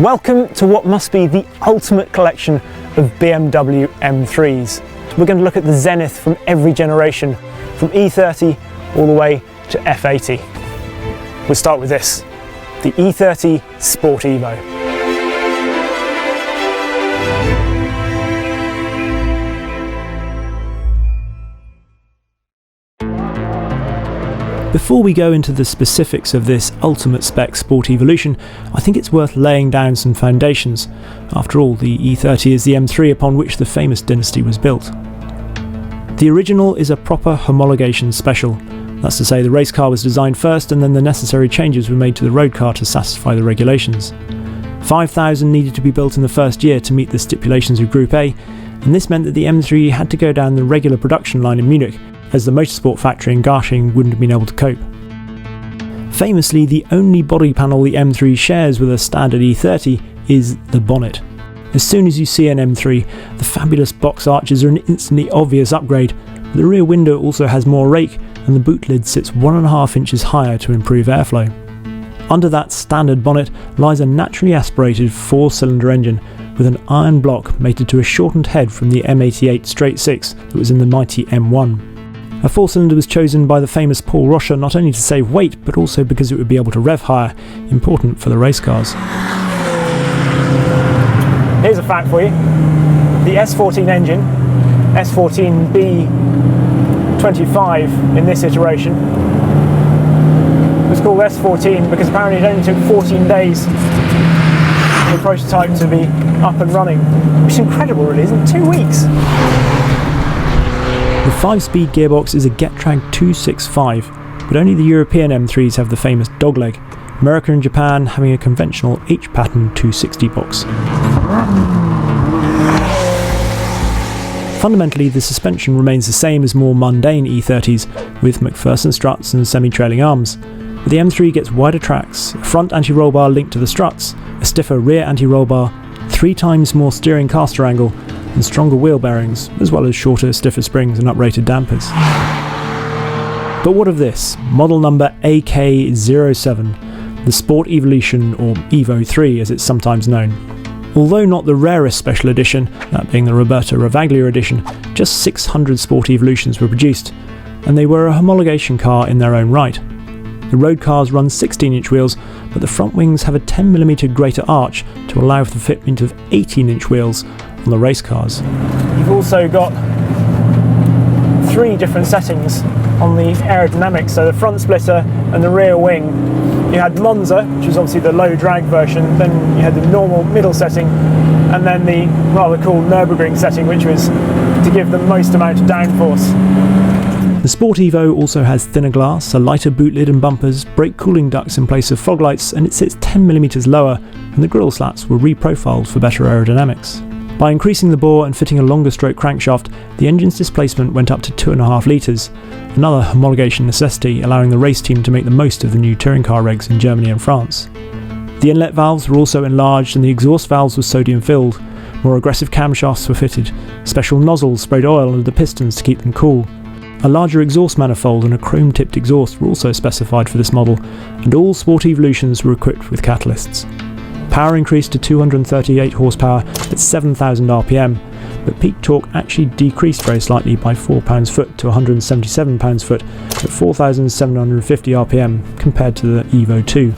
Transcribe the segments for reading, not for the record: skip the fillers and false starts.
Welcome to what must be the ultimate collection of BMW M3s. We're going to look at the zenith from every generation, from E30 all the way to F80. We'll start with this, the E30 Sport Evo. Before we go into the specifics of this ultimate spec sport evolution, I think it's worth laying down some foundations. After all, the E30 is the M3 upon which the famous dynasty was built. The original is a proper homologation special. That's to say, the race car was designed first and then the necessary changes were made to the road car to satisfy the regulations. 5,000 needed to be built in the first year to meet the stipulations of Group A, and this meant that the M3 had to go down the regular production line in Munich, as the motorsport factory in Garching wouldn't have been able to cope. Famously, the only body panel the M3 shares with a standard E30 is the bonnet. As soon as you see an M3, the fabulous box arches are an instantly obvious upgrade. The rear window also has more rake, and the boot lid sits 1.5 inches higher to improve airflow. Under that standard bonnet lies a naturally aspirated 4-cylinder engine with an iron block mated to a shortened head from the M88 straight 6 that was in the mighty M1. A 4-cylinder was chosen by the famous Paul Rocher not only to save weight, but also because it would be able to rev higher, important for the race cars. Here's a fact for you. The S14 engine, S14B25 in this iteration, was called S14 because apparently it only took 14 days for the prototype to be up and running, which is incredible really, isn't it? 2 weeks. The 5-speed gearbox is a Getrag 265, but only the European M3s have the famous dogleg, America and Japan having a conventional H-pattern 260 box. Fundamentally, the suspension remains the same as more mundane E30s, with McPherson struts and semi-trailing arms. But the M3 gets wider tracks, a front anti-roll bar linked to the struts, a stiffer rear anti-roll bar, 3 times more steering caster angle, and stronger wheel bearings, as well as shorter, stiffer springs and uprated dampers. But what of this? Model number AK07, the Sport Evolution, or Evo 3 as it's sometimes known. Although not the rarest special edition, that being the Roberto Ravaglia edition, just 600 Sport Evolutions were produced, and they were a homologation car in their own right. The road cars run 16-inch wheels, but the front wings have a 10mm greater arch to allow for the fitment of 18-inch wheels on the race cars. You've also got 3 different settings on the aerodynamics, so the front splitter and the rear wing. You had Monza, which was obviously the low drag version, then you had the normal middle setting, and then the rather cool Nürburgring setting, which was to give the most amount of downforce. The Sport Evo also has thinner glass, a lighter boot lid and bumpers, brake cooling ducts in place of fog lights, and it sits 10mm lower, and the grille slats were reprofiled for better aerodynamics. By increasing the bore and fitting a longer stroke crankshaft, the engine's displacement went up to 2.5 litres, another homologation necessity allowing the race team to make the most of the new touring car regs in Germany and France. The inlet valves were also enlarged and the exhaust valves were sodium filled. More aggressive camshafts were fitted, special nozzles sprayed oil under the pistons to keep them cool. A larger exhaust manifold and a chrome-tipped exhaust were also specified for this model, and all Sport Evolutions were equipped with catalysts. Power increased to 238 horsepower at 7,000 RPM, but peak torque actually decreased very slightly by 4 pounds-foot to 177 pounds-foot at 4,750 RPM compared to the Evo 2.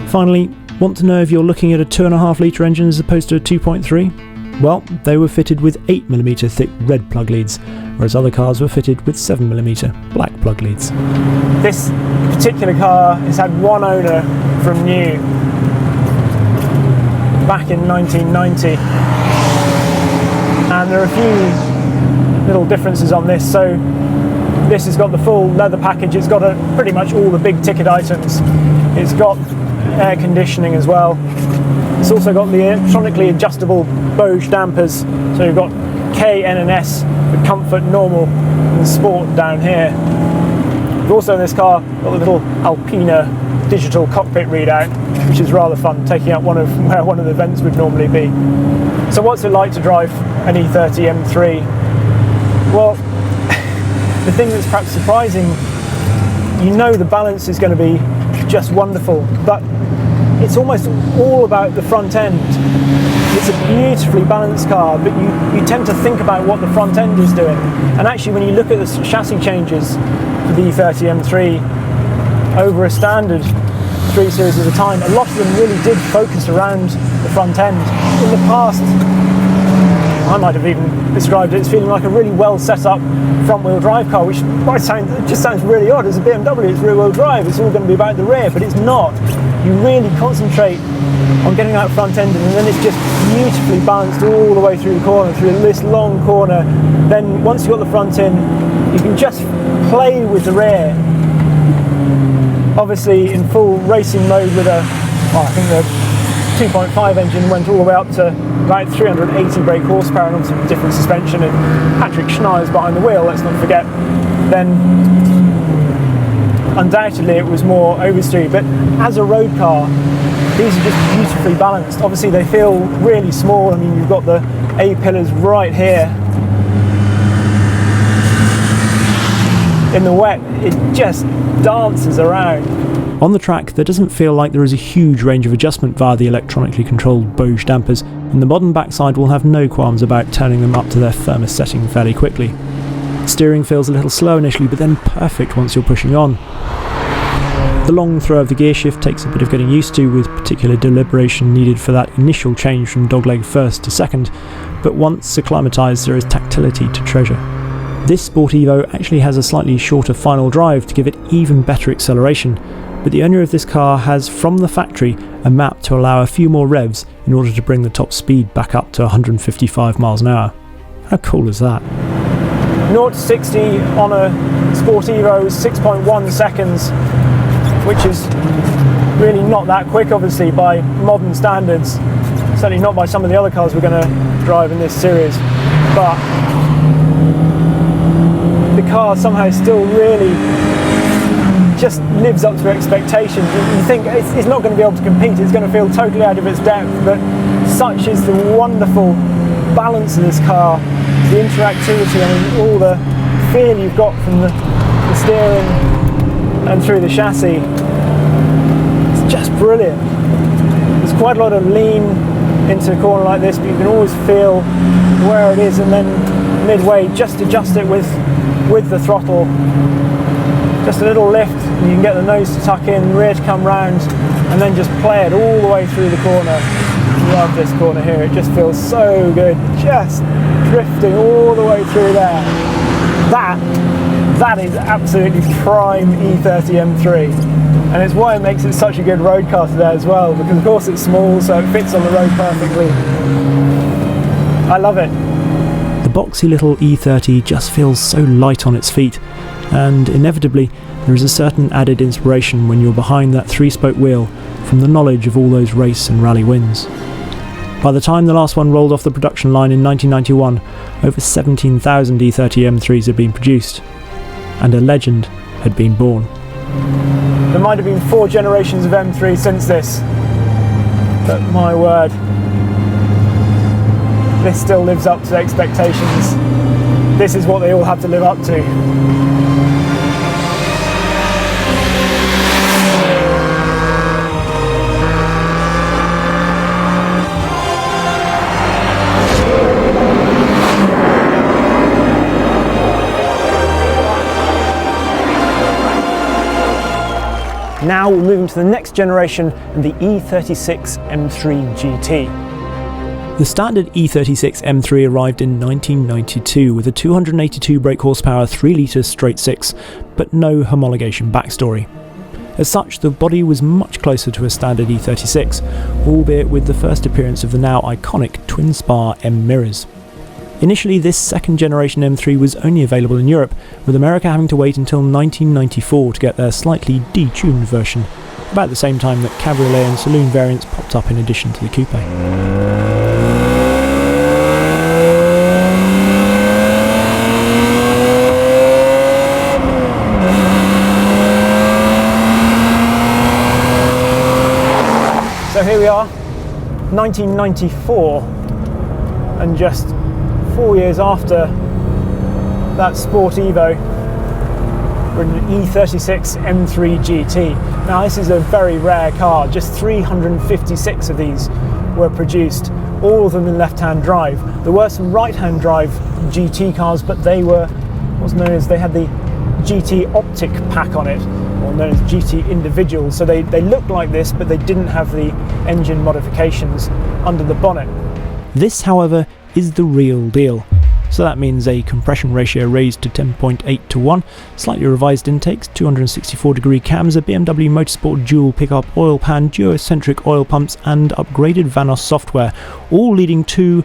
Finally, want to know if you're looking at a 2.5 litre engine as opposed to a 2.3? Well, they were fitted with 8mm thick red plug leads, whereas other cars were fitted with 7mm black plug leads. This particular car has had one owner from new back in 1990, and there are a few little differences on this. So this has got the full leather package, it's got pretty much all the big ticket items, it's got air conditioning as well, it's also got the electronically adjustable Bose dampers, so you've got K, N and S for comfort, normal and sport down here. We've also in this car got the little Alpina digital cockpit readout, which is rather fun, taking out where one of the vents would normally be. So what's it like to drive an E30 M3? Well, the thing that's perhaps surprising, you know the balance is going to be just wonderful, but it's almost all about the front end. It's a beautifully balanced car, but you tend to think about what the front end is doing. And actually, when you look at the chassis changes for the E30 M3 over a standard 3 Series at a time, a lot of them really did focus around the front end. In the past, I might have even described it as feeling like a really well set up front wheel drive car, which just sounds really odd. As a BMW, it's rear wheel drive, it's all going to be about the rear, but it's not. You really concentrate on getting that front end, and then it's just beautifully balanced all the way through the corner, through this long corner. Then once you've got the front in, you can just play with the rear. Obviously in full racing mode with I think the 2.5 engine went all the way up to about 380 brake horsepower, and obviously with different suspension, and Patrick Schneier's behind the wheel, let's not forget. Then undoubtedly it was more oversteery, but as a road car, these are just beautifully balanced. Obviously they feel really small. I mean, you've got the A-pillars right here. In the wet, it just dances around. On the track, there doesn't feel like there is a huge range of adjustment via the electronically controlled Bose dampers, and the modern backside will have no qualms about turning them up to their firmest setting fairly quickly. Steering feels a little slow initially, but then perfect once you're pushing on. The long throw of the gear shift takes a bit of getting used to, with particular deliberation needed for that initial change from dogleg first to second, but once acclimatised there is tactility to treasure. This Sport Evo actually has a slightly shorter final drive to give it even better acceleration, but the owner of this car has from the factory a map to allow a few more revs in order to bring the top speed back up to 155 miles an hour. How cool is that? 0 to 60 on a Sport Evo is 6.1 seconds, which is really not that quick obviously by modern standards, certainly not by some of the other cars we're going to drive in this series, but the car somehow still really just lives up to expectations. You think it's not going to be able to compete, it's going to feel totally out of its depth, but such is the wonderful balance of this car, the interactivity, I mean, all the feel you've got from the steering and through the chassis. It's just brilliant. There's quite a lot of lean into a corner like this, but you can always feel where it is, and then midway just adjust it with the throttle. Just a little lift, and you can get the nose to tuck in, rear to come round, and then just play it all the way through the corner. Love this corner here, it just feels so good, just drifting all the way through there. That is absolutely prime E30 M3, and it's why it makes it such a good road car today as well, because of course it's small, so it fits on the road perfectly. I love it. The boxy little E30 just feels so light on its feet, and inevitably there is a certain added inspiration when you're behind that 3-spoke wheel from the knowledge of all those race and rally wins. By the time the last one rolled off the production line in 1991, over 17,000 E30 M3s had been produced, and a legend had been born. There might have been 4 generations of M3 since this, but my word, this still lives up to expectations. This is what they all have to live up to. Now we're moving to the next generation, the E36 M3 GT. The standard E36 M3 arrived in 1992 with a 282 brake horsepower 3-litre straight 6, but no homologation backstory. As such, the body was much closer to a standard E36, albeit with the first appearance of the now iconic twin-spar M mirrors. Initially, this second generation M3 was only available in Europe, with America having to wait until 1994 to get their slightly detuned version, about the same time that cabriolet and saloon variants popped up in addition to the coupe. So here we are, 1994, and just 4 years after that Sport Evo, were an E36 M3 GT. Now this is a very rare car, just 356 of these were produced, all of them in left-hand drive. There were some right-hand drive GT cars, but they were what's known as, they had the GT Optic pack on it, or known as GT Individual, so they looked like this, but they didn't have the engine modifications under the bonnet. This, however, is the real deal. So that means a compression ratio raised to 10.8 to 1, slightly revised intakes, 264-degree cams, a BMW M3 dual pickup oil pan, geocentric oil pumps, and upgraded Vanos software, all leading to,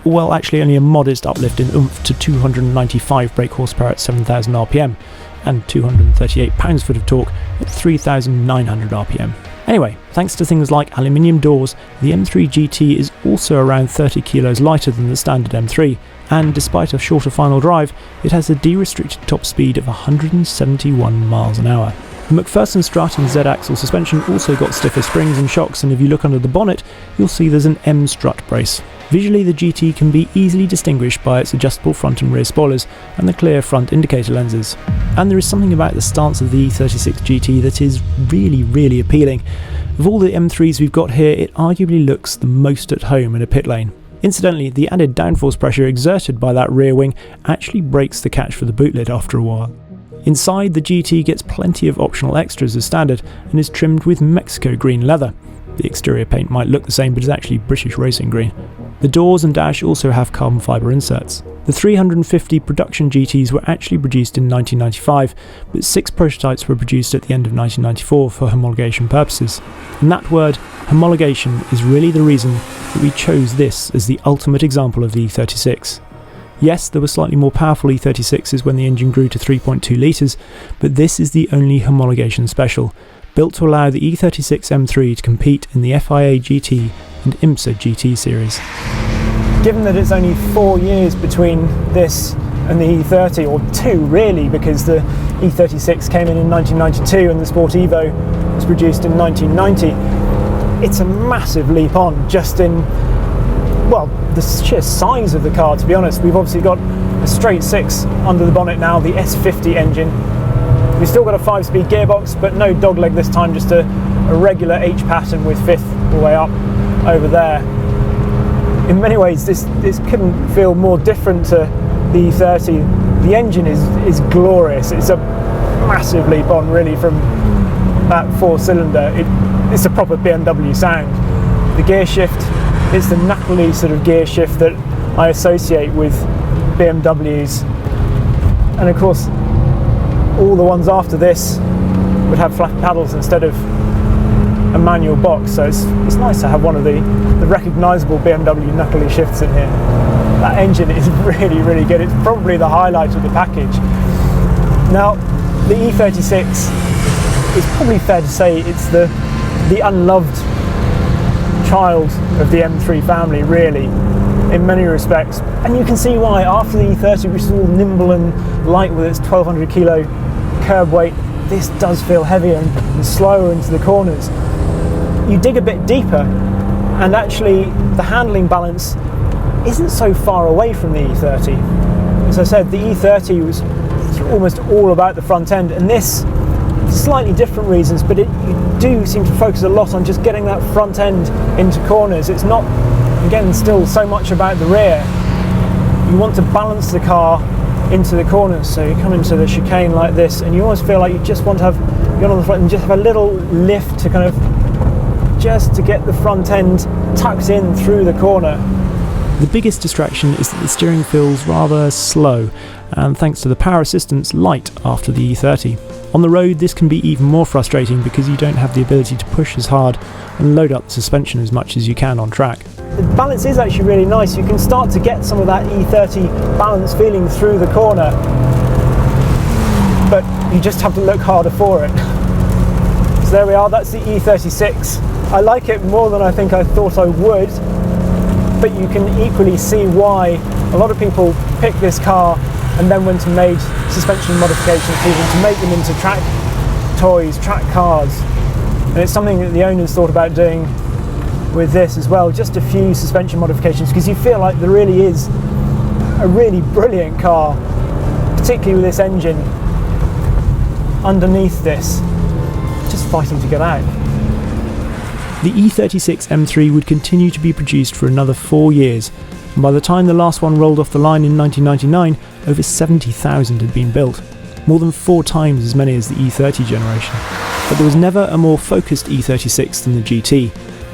well, actually only a modest uplift in oomph to 295 brake horsepower at 7,000 RPM, and 238 pounds-foot of torque at 3,900 RPM. Anyway, thanks to things like aluminium doors, the M3 GT is also around 30 kilos lighter than the standard M3, and despite a shorter final drive, it has a de-restricted top speed of 171 miles an hour. The McPherson strut and Z-axle suspension also got stiffer springs and shocks, and if you look under the bonnet, you'll see there's an M strut brace. Visually, the GT can be easily distinguished by its adjustable front and rear spoilers and the clear front indicator lenses. And there is something about the stance of the E36 GT that is really appealing. Of all the M3s we've got here, it arguably looks the most at home in a pit lane. Incidentally, the added downforce pressure exerted by that rear wing actually breaks the catch for the boot lid after a while. Inside, the GT gets plenty of optional extras as standard and is trimmed with Mexico green leather. The exterior paint might look the same, but is actually British racing green. The doors and dash also have carbon fibre inserts. The 350 production GTs were actually produced in 1995, but 6 prototypes were produced at the end of 1994 for homologation purposes. And that word, homologation, is really the reason that we chose this as the ultimate example of the E36. Yes, there were slightly more powerful E36s when the engine grew to 3.2 litres, but this is the only homologation special, built to allow the E36 M3 to compete in the FIA GT and IMSA GT series. Given that it's only 4 years between this and the E30, or 2 really, because the E36 came in 1992 and the Sport Evo was produced in 1990, it's a massive leap on just in, well, the sheer size of the car, to be honest. We've obviously got a straight 6 under the bonnet now, the S50 engine. We've still got a 5-speed gearbox, but no dogleg this time, just a regular H pattern with 5th all the way up over there. In many ways, this couldn't feel more different to the E30. The engine is glorious. It's a massive leap on, really, from that 4-cylinder. It's a proper BMW sound. The gear shift, it's the knuckly sort of gear shift that I associate with BMWs. And of course, all the ones after this would have flat paddles instead of a manual box, so it's nice to have one of the recognisable BMW knuckly shifts in here. That engine is really good. It's probably the highlight of the package. Now, the E36 is probably fair to say it's the unloved child of the M3 family, really, in many respects. And you can see why. After the E30, which is all nimble and light with its 1200 kilo curb weight, this does feel heavier and slower into the corners. You dig a bit deeper, and actually the handling balance isn't so far away from the E30. As I said, the E30 was almost all about the front end, and this, for slightly different reasons, but you do seem to focus a lot on just getting that front end into corners. It's not, again, still so much about the rear. You want to balance the car into the corners, so you come into the chicane like this, and you almost feel like you just want to get on the front and just have a little lift to kind of just to get the front end tucked in through the corner. The biggest distraction is that the steering feels rather slow, and thanks to the power assistance, light after the E30. On the road, this can be even more frustrating because you don't have the ability to push as hard and load up the suspension as much as you can on track. The balance is actually really nice. You can start to get some of that E30 balance feeling through the corner, but you just have to look harder for it. So there we are, that's the E36. I like it more than I think I thought I would, but you can equally see why a lot of people pick this car and then went and made suspension modifications even to make them into track toys, track cars. And it's something that the owners thought about doing with this as well, just a few suspension modifications, because you feel like there really is a really brilliant car, particularly with this engine. underneath this, just fighting to get out. The E36 M3 would continue to be produced for another 4 years, and by the time the last one rolled off the line in 1999, over 70,000 had been built, more than 4 times as many as the E30 generation. But there was never a more focused E36 than the GT,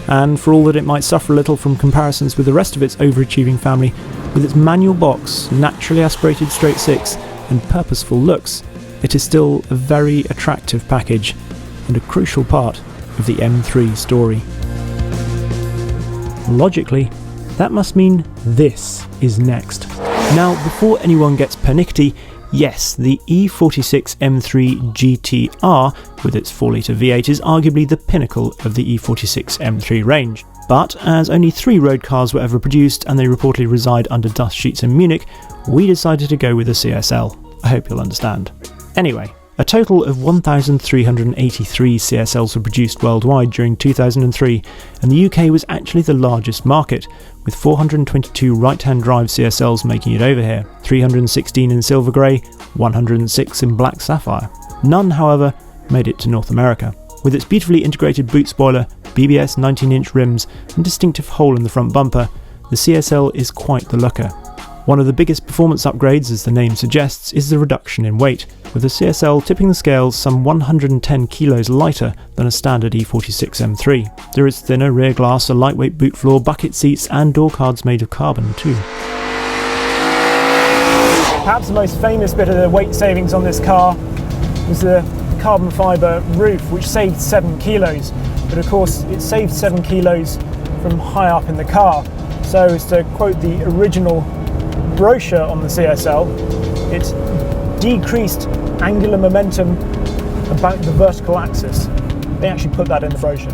and for all that it might suffer a little from comparisons with the rest of its overachieving family, with its manual box, naturally aspirated straight six, and purposeful looks, it is still a very attractive package, and a crucial part of the M3 story. Logically, that must mean this is next. Now, before anyone gets pernickety, yes, the E46 M3 GTR with its 4-litre V8 is arguably the pinnacle of the E46 M3 range. But as only 3 road cars were ever produced and they reportedly reside under dust sheets in Munich, we decided to go with a CSL. I hope you'll understand. Anyway, a total of 1,383 CSLs were produced worldwide during 2003, and the UK was actually the largest market, with 422 right-hand drive CSLs making it over here, 316 in silver grey, 106 in black sapphire. None, however, made it to North America. With its beautifully integrated boot spoiler, BBS 19-inch rims and distinctive hole in the front bumper, the CSL is quite the looker. One of the biggest performance upgrades, as the name suggests, is the reduction in weight, with the CSL tipping the scales some 110 kilos lighter than a standard E46 M3. There is thinner rear glass, a lightweight boot floor, bucket seats and door cards made of carbon too. Perhaps the most famous bit of the weight savings on this car was the carbon fibre roof, which saved 7 kilos. But of course, it saved 7 kilos from high up in the car. So as to quote the original brochure on the CSL, it's decreased angular momentum about the vertical axis. They actually put that in the brochure.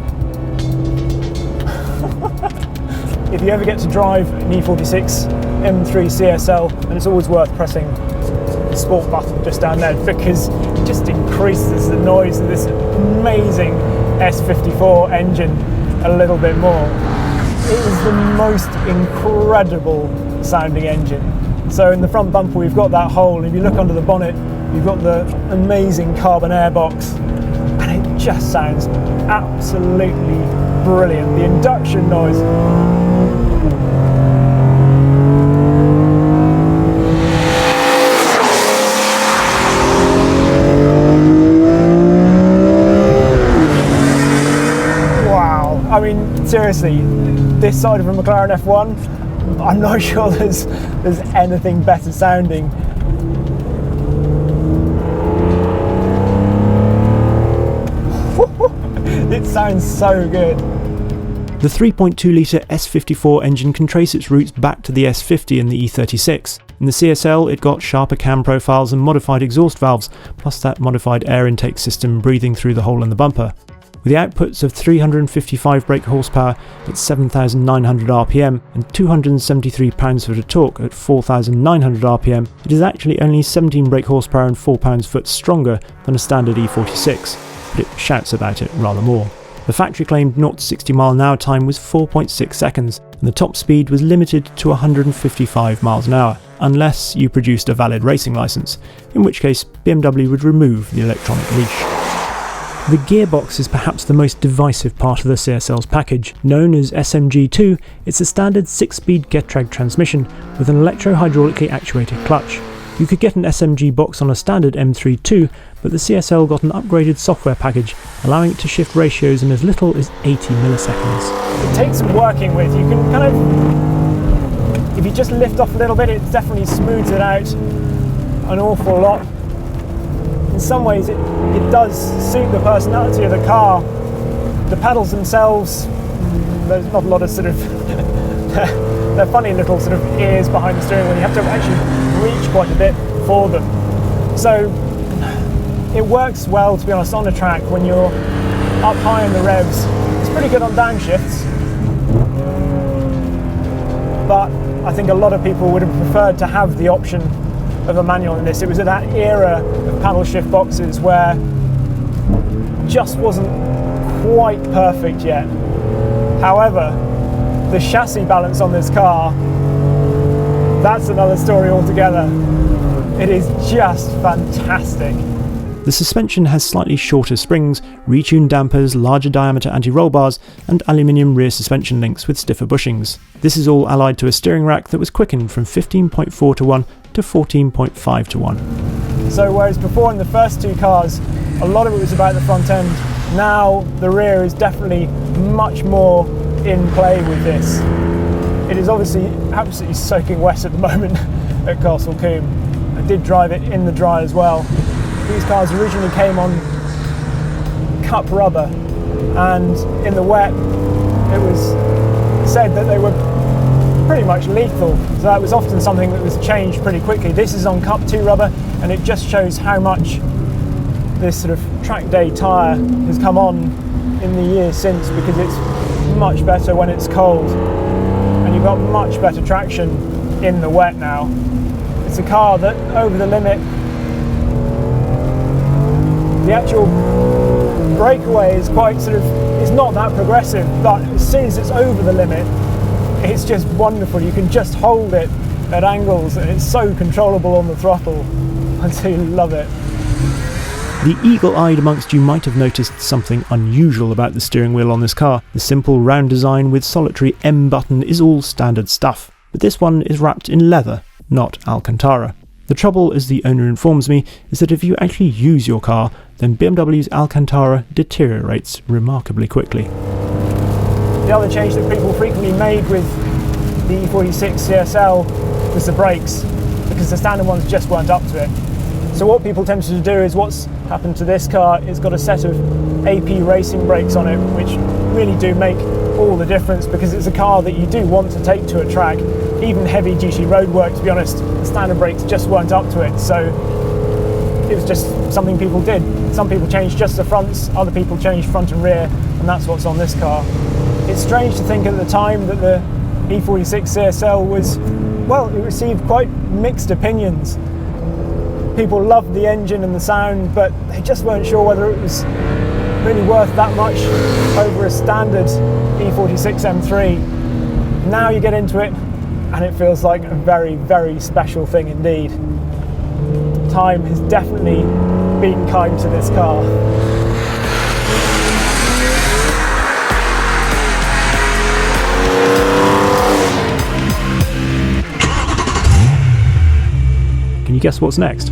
If you ever get to drive an E46 M3 CSL, then it's always worth pressing the sport button just down there, because it just increases the noise of this amazing S54 engine a little bit more. It is the most incredible sounding engine. So in the front bumper we've got that hole, and if you look under the bonnet you've got the amazing carbon airbox, and it just sounds absolutely brilliant. The induction noise, wow. I mean, seriously, this side of a McLaren F1, I'm not sure there's anything better sounding. It sounds so good. The 3.2-litre S54 engine can trace its roots back to the S50 and the E36. In the CSL, it got sharper cam profiles and modified exhaust valves, plus that modified air intake system breathing through the hole in the bumper. With the outputs of 355 brake horsepower at 7,900 RPM and 273 pounds-foot of torque at 4,900 RPM, it is actually only 17 brake horsepower and 4 pounds-foot stronger than a standard E46, but it shouts about it rather more. The factory-claimed 0-60 mph time was 4.6 seconds, and the top speed was limited to 155 miles an hour, unless you produced a valid racing licence, in which case BMW would remove the electronic leash. The gearbox is perhaps the most divisive part of the CSL's package. Known as SMG2, it's a standard 6-speed Getrag transmission with an electro-hydraulically actuated clutch. You could get an SMG box on a standard M3 too, but the CSL got an upgraded software package, allowing it to shift ratios in as little as 80 milliseconds. It takes some working with. You can kind of, if you just lift off a little bit, it definitely smooths it out an awful lot. In some ways it does suit the personality of the car. The pedals themselves, there's not a lot of sort of they're funny little sort of ears behind the steering wheel. You have to actually reach quite a bit for them. So it works well, to be honest, on a track when you're up high in the revs. It's pretty good on downshifts, but I think a lot of people would have preferred to have the option of a manual in this. It was at that era of paddle shift boxes where it just wasn't quite perfect yet. However, the chassis balance on this car, that's another story altogether. It is just fantastic. The suspension has slightly shorter springs, retuned dampers, larger diameter anti-roll bars, and aluminium rear suspension links with stiffer bushings. This is all allied to a steering rack that was quickened from 15.4 to 1 to 14.5 to 1. So whereas before in the first two cars, a lot of it was about the front end, now the rear is definitely much more in play with this. It is obviously absolutely soaking wet at the moment at Carfection. I did drive it in the dry as well. These cars originally came on cup rubber, and in the wet it was said that they were pretty much lethal, so that was often something that was changed pretty quickly. This is on cup 2 rubber, and it just shows how much this sort of track day tyre has come on in the years since, because it's much better when it's cold and you've got much better traction in the wet now. It's a car that over the limit, the actual breakaway is quite sort of, it's not that progressive, but as soon as it's over the limit, it's just wonderful. You can just hold it at angles and it's so controllable on the throttle. I do love it. The eagle-eyed amongst you might have noticed something unusual about the steering wheel on this car. The simple round design with solitary M button is all standard stuff, but this one is wrapped in leather, not Alcantara. The trouble, as the owner informs me, is that if you actually use your car, then BMW's Alcantara deteriorates remarkably quickly. The other change that people frequently made with the E46 CSL was the brakes, because the standard ones just weren't up to it. So what people tended to do is what's happened to this car, it's got a set of AP racing brakes on it, which really do make all the difference, because it's a car that you do want to take to a track. Even heavy duty road work, to be honest, the standard brakes just weren't up to it, so it was just something people did. Some people changed just the fronts, other people changed front and rear, and that's what's on this car. It's strange to think at the time that the E46 CSL was, well, it received quite mixed opinions. People loved the engine and the sound, but they just weren't sure whether it was really worth that much over a standard E46 M3. Now you get into it and it feels like a very, very special thing indeed. Time has definitely been kind to this car. Can you guess what's next?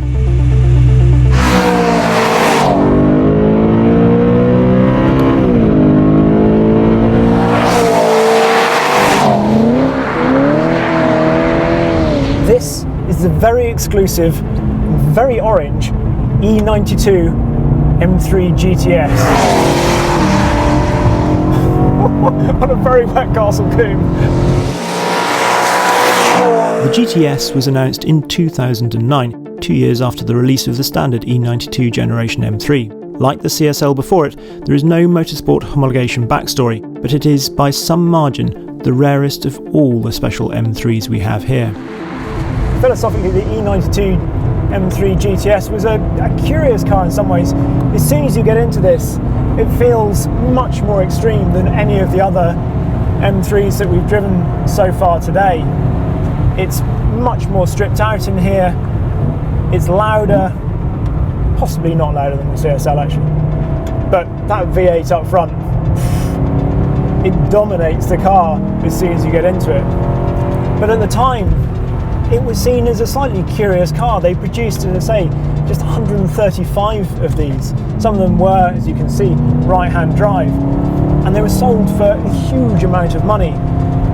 This is the very exclusive, very orange E92 M3 GTS. On a very wet Carfection. The GTS was announced in 2009, 2 years after the release of the standard E92 generation M3. Like the CSL before it, there is no motorsport homologation backstory, but it is, by some margin, the rarest of all the special M3s we have here. Philosophically, the E92 M3 GTS was a curious car in some ways. As soon as you get into this, it feels much more extreme than any of the other M3s that we've driven so far today. It's much more stripped out in here, it's louder, possibly not louder than the CSL actually, but that V8 up front, it dominates the car as soon as you get into it. But at the time, it was seen as a slightly curious car. They produced, as I say, just 135 of these. Some of them were, as you can see, right-hand drive, and they were sold for a huge amount of money.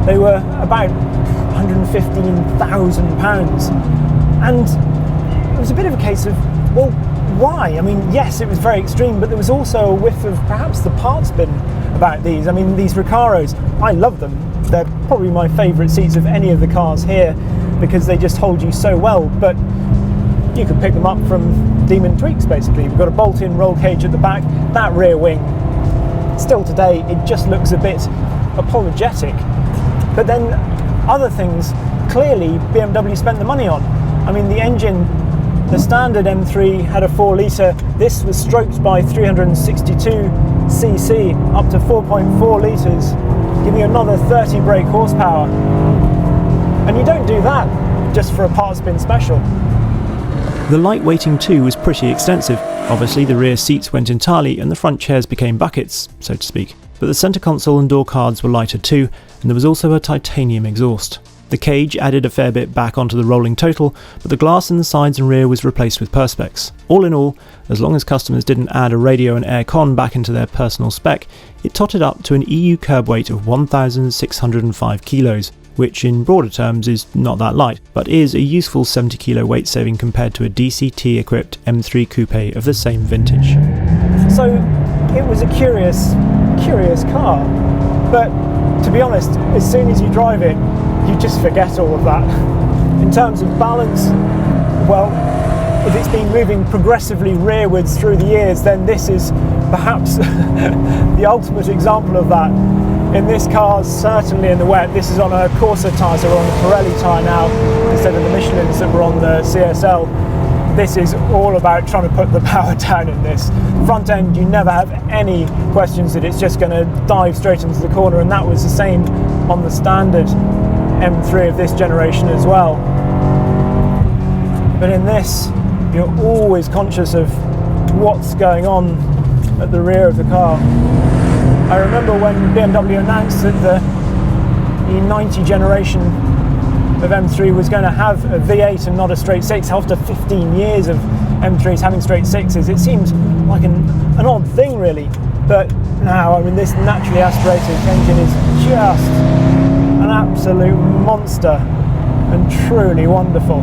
They were about £115,000, and it was a bit of a case of, well, why? I mean, yes, it was very extreme, but there was also a whiff of perhaps the parts bin about these. I mean, these Recaros, I love them. They're probably my favourite seats of any of the cars here because they just hold you so well, but you could pick them up from Demon Tweaks basically. We've got a bolt-in roll cage at the back, that rear wing, still today, it just looks a bit apologetic. But then other things, clearly BMW spent the money on. I mean, the engine, the standard M3 had a 4 litre, this was stroked by 362cc up to 4.4 litres, giving you another 30 brake horsepower. And you don't do that just for a parts bin special. The lightweighting too was pretty extensive. Obviously the rear seats went entirely and the front chairs became buckets, so to speak. But the centre console and door cards were lighter too, and there was also a titanium exhaust. The cage added a fair bit back onto the rolling total, but the glass in the sides and rear was replaced with Perspex. All in all, as long as customers didn't add a radio and aircon back into their personal spec, it totted up to an EU curb weight of 1,605 kilos, which in broader terms is not that light, but is a useful 70 kilo weight saving compared to a DCT equipped M3 coupe of the same vintage. So it was a curious car, but to be honest, as soon as you drive it, you just forget all of that. In terms of balance, well, if it's been moving progressively rearwards through the years, then this is perhaps the ultimate example of that. In this car, certainly in the wet, this is on a Corsa tyre, so we're on the Pirelli tyre now, instead of the Michelins that were on the CSL. This is all about trying to put the power down in this. Front end, you never have any questions that it's just going to dive straight into the corner, and that was the same on the standard M3 of this generation as well. But in this, you're always conscious of what's going on at the rear of the car. I remember when BMW announced that the E90 generation of M3 was going to have a V8 and not a straight six. After 15 years of M3s having straight sixes, it seemed like an odd thing really. But now, I mean, this naturally aspirated engine is just an absolute monster and truly wonderful.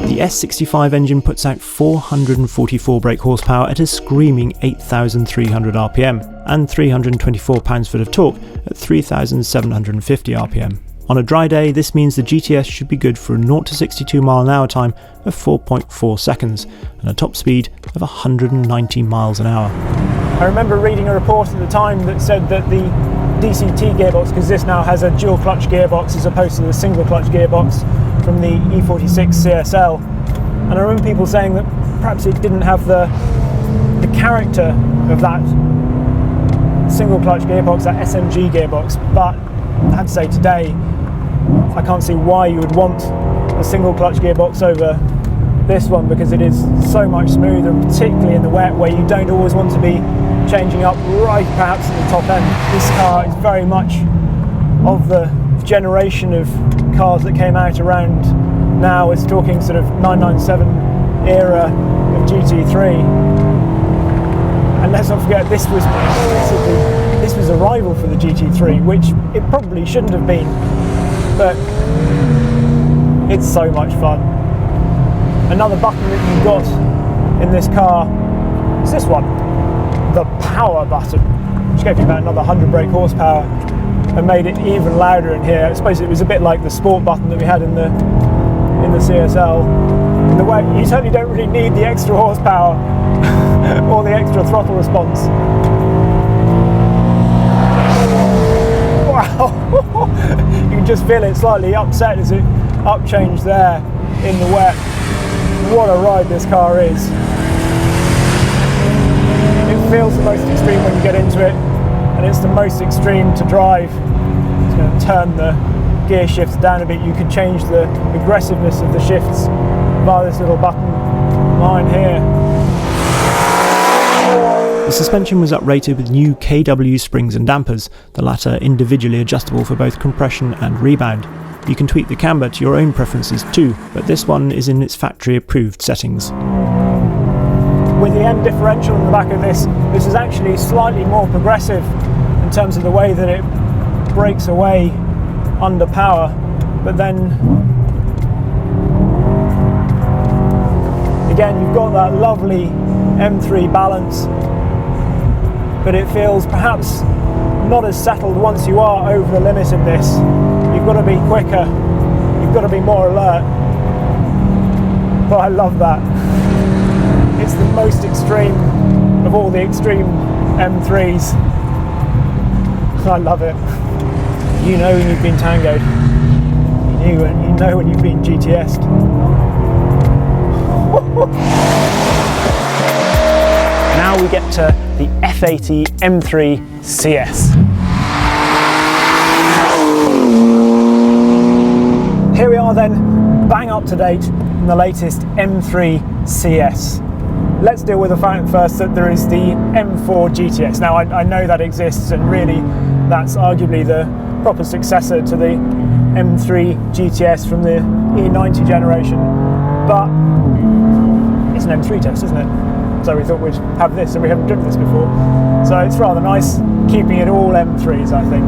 The S65 engine puts out 444 brake horsepower at a screaming 8,300 RPM and 324 pounds-foot of torque at 3,750 RPM. On a dry day, this means the GTS should be good for a 0 to 62 mile an hour time of 4.4 seconds and a top speed of 190 miles an hour. I remember reading a report at the time that said that the DCT gearbox, because this now has a dual clutch gearbox as opposed to the single clutch gearbox from the E46 CSL, and I remember people saying that perhaps it didn't have the character of that single clutch gearbox, that SMG gearbox, but I have to say today I can't see why you would want a single clutch gearbox over this one, because it is so much smoother, and particularly in the wet where you don't always want to be changing up right perhaps at the top end. This car is very much of the generation of cars that came out around now. It's talking sort of 997 era of GT3, and let's not forget this was a rival for the GT3, which it probably shouldn't have been, but it's so much fun. Another button that you've got in this car is this one, the power button, which gave you about another 100 brake horsepower and made it even louder in here. I suppose it was a bit like the sport button that we had in the CSL. In the way, you certainly don't really need the extra horsepower or the extra throttle response. Wow! You can just feel it slightly upset as it upchanged there in the wet. What a ride this car is. It feels the most extreme when you get into it, and it's the most extreme to drive. It's going to turn the gear shifts down a bit. You can change the aggressiveness of the shifts via this little button line here. The suspension was uprated with new KW springs and dampers, the latter individually adjustable for both compression and rebound. You can tweak the camber to your own preferences too, but this one is in its factory approved settings. With the M differential in the back of this is actually slightly more progressive in terms of the way that it breaks away under power, but then again you've got that lovely M3 balance, but it feels perhaps not as settled once you are over the limit in this. You've got to be quicker, you've got to be more alert, but I love that. It's the most extreme of all the extreme M3s. I love it. You know when you've been tangoed. You know when you've been GTS'd. Now we get to the F80 M3 CS. Here we are then, bang up to date in the latest M3 CS. Let's deal with the fact first that there is the M4 GTS. Now I know that exists, and really that's arguably the proper successor to the M3 GTS from the E90 generation, but it's an M3 test, isn't it? So we thought we'd have this, and we haven't driven this before, so it's rather nice keeping it all M3s, I think.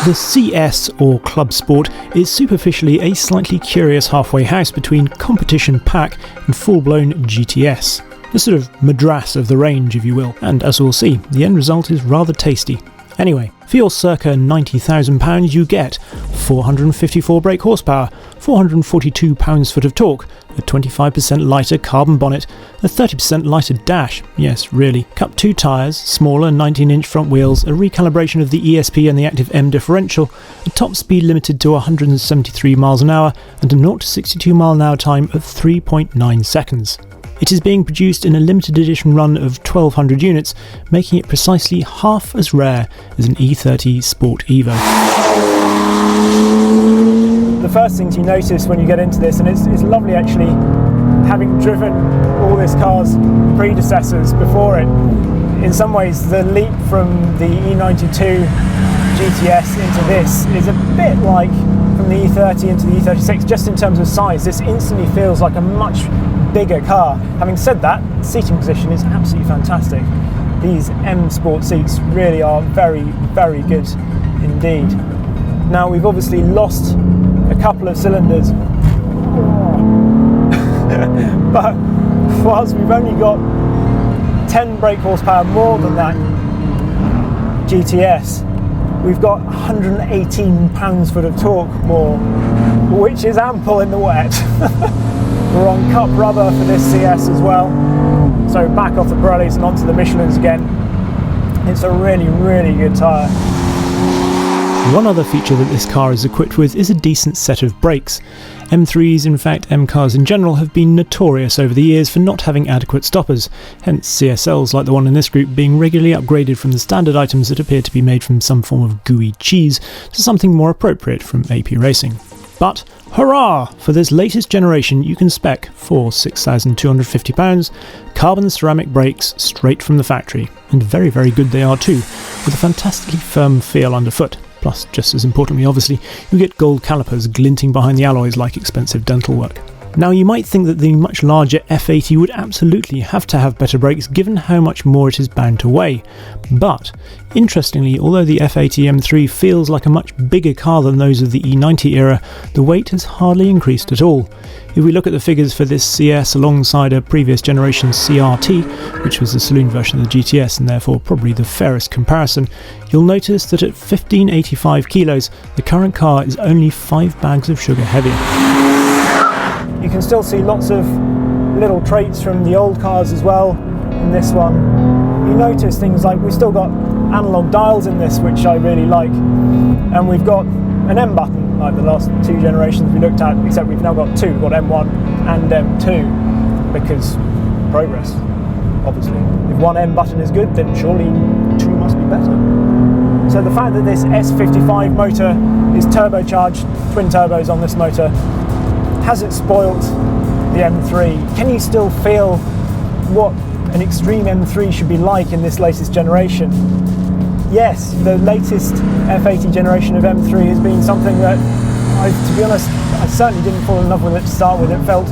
The CS, or Club Sport, is superficially a slightly curious halfway house between competition pack and full-blown GTS. A sort of madras of the range, if you will, and as we'll see, the end result is rather tasty. Anyway, for your circa £90,000 you get 454 brake horsepower, 442 pounds-foot of torque, a 25% lighter carbon bonnet, a 30% lighter dash, yes really, Cup 2 tyres, smaller 19-inch front wheels, a recalibration of the ESP and the Active M differential, a top speed limited to 173 miles an hour, and a 0 to 62 mile an hour time of 3.9 seconds. It is being produced in a limited edition run of 1,200 units, making it precisely half as rare as an E30 Sport Evo. The first things you notice when you get into this, and it's lovely actually, having driven all this car's predecessors before it, in some ways the leap from the E92 GTS into this is a bit like from the E30 into the E36, just in terms of size. This instantly feels like a much bigger car. Having said that, seating position is absolutely fantastic. These M Sport seats really are very, very good indeed. Now we've obviously lost a couple of cylinders, but whilst we've only got 10 brake horsepower more than that GTS, we've got 118 pounds-foot of torque more, which is ample in the wet. We're on cup rubber for this CS as well, so back off the Pirellis and onto the Michelins again. It's a really, really good tyre. One other feature that this car is equipped with is a decent set of brakes. M3s, in fact M cars in general, have been notorious over the years for not having adequate stoppers, hence CSLs like the one in this group being regularly upgraded from the standard items that appear to be made from some form of gooey cheese to something more appropriate from AP Racing. But hurrah! For this latest generation you can spec for £6,250 carbon ceramic brakes straight from the factory, and very, very good they are too, with a fantastically firm feel underfoot. Plus, just as importantly obviously, you get gold calipers glinting behind the alloys like expensive dental work. Now you might think that the much larger F80 would absolutely have to have better brakes given how much more it is bound to weigh, but interestingly, although the F80 M3 feels like a much bigger car than those of the E90 era, the weight has hardly increased at all. If we look at the figures for this CS alongside a previous generation CRT, which was the saloon version of the GTS and therefore probably the fairest comparison, you'll notice that at 1585 kilos, the current car is only 5 bags of sugar heavier. You can still see lots of little traits from the old cars as well in this one. You notice things like we've still got analog dials in this, which I really like, and we've got an M button like the last two generations we looked at, except we've now got two. We've got M1 and M2 because progress, obviously. If one M button is good, then surely two must be better. So the fact that this S55 motor is turbocharged, twin turbos on this motor, has it spoilt the M3? Can you still feel what an extreme M3 should be like in this latest generation? Yes, the latest F80 generation of M3 has been something that, to be honest, I certainly didn't fall in love with it to start with. It felt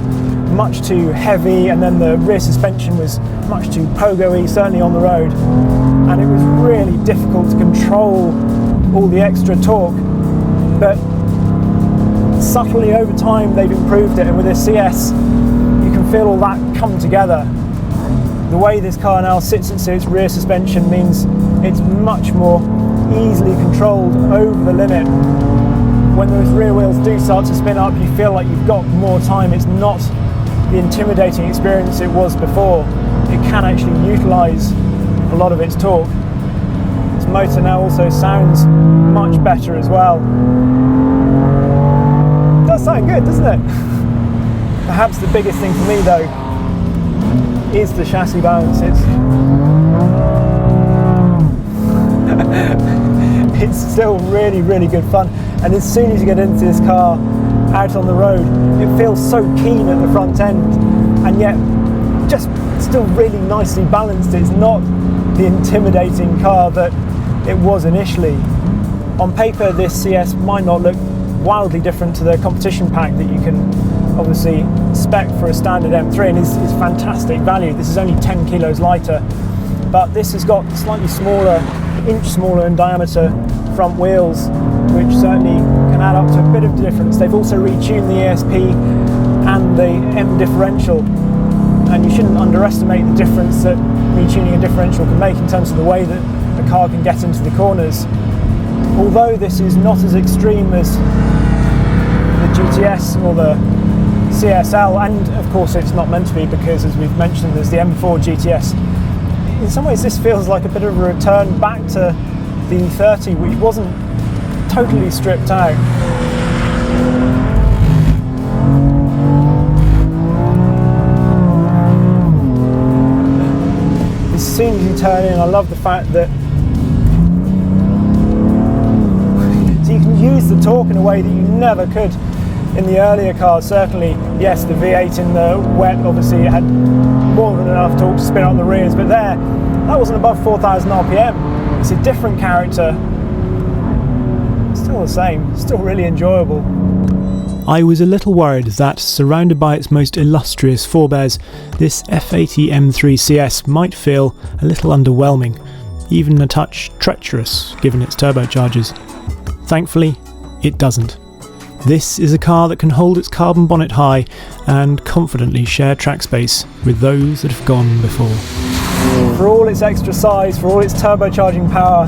much too heavy, and then the rear suspension was much too pogo-y, certainly on the road, and it was really difficult to control all the extra torque. But subtly over time they've improved it, and with this CS you can feel all that come together. The way this car now sits into its rear suspension means it's much more easily controlled over the limit. When those rear wheels do start to spin up, you feel like you've got more time. It's not the intimidating experience it was before. It can actually utilise a lot of its torque. This motor now also sounds much better as well. It does sound good, doesn't it? Perhaps the biggest thing for me though is the chassis balance. It's still really, really good fun, and as soon as you get into this car, out on the road. It feels so keen at the front end, and yet just still really nicely balanced. It's not the intimidating car that it was initially. On paper, this CS might not look wildly different to the competition pack that you can obviously spec for a standard M3, and is fantastic value. This is only 10 kilos lighter, but this has got slightly smaller, inch smaller in diameter front wheels, which certainly can add up to a bit of difference. They've also retuned the ESP and the M differential, and you shouldn't underestimate the difference that retuning a differential can make in terms of the way that a car can get into the corners. Although this is not as extreme as the GTS or the CSL, and of course it's not meant to be, because as we've mentioned there's the M4 GTS. In some ways this feels like a bit of a return back to the E30, which wasn't totally stripped out. As soon as you turn in, I love the fact that you can use the torque in a way that you never could in the earlier cars. Certainly, yes, the V8 in the wet, obviously it had more than enough torque to spin out the rears, but there, that wasn't above 4,000 RPM. It's a different character. Still the same, still really enjoyable. I was a little worried that, surrounded by its most illustrious forebears, this F80 M3 CS might feel a little underwhelming, even a touch treacherous given its turbochargers. Thankfully, it doesn't. This is a car that can hold its carbon bonnet high and confidently share track space with those that have gone before. For all its extra size, for all its turbocharging power,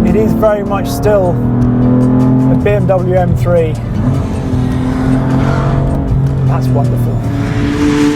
it is very much still a BMW M3. That's wonderful.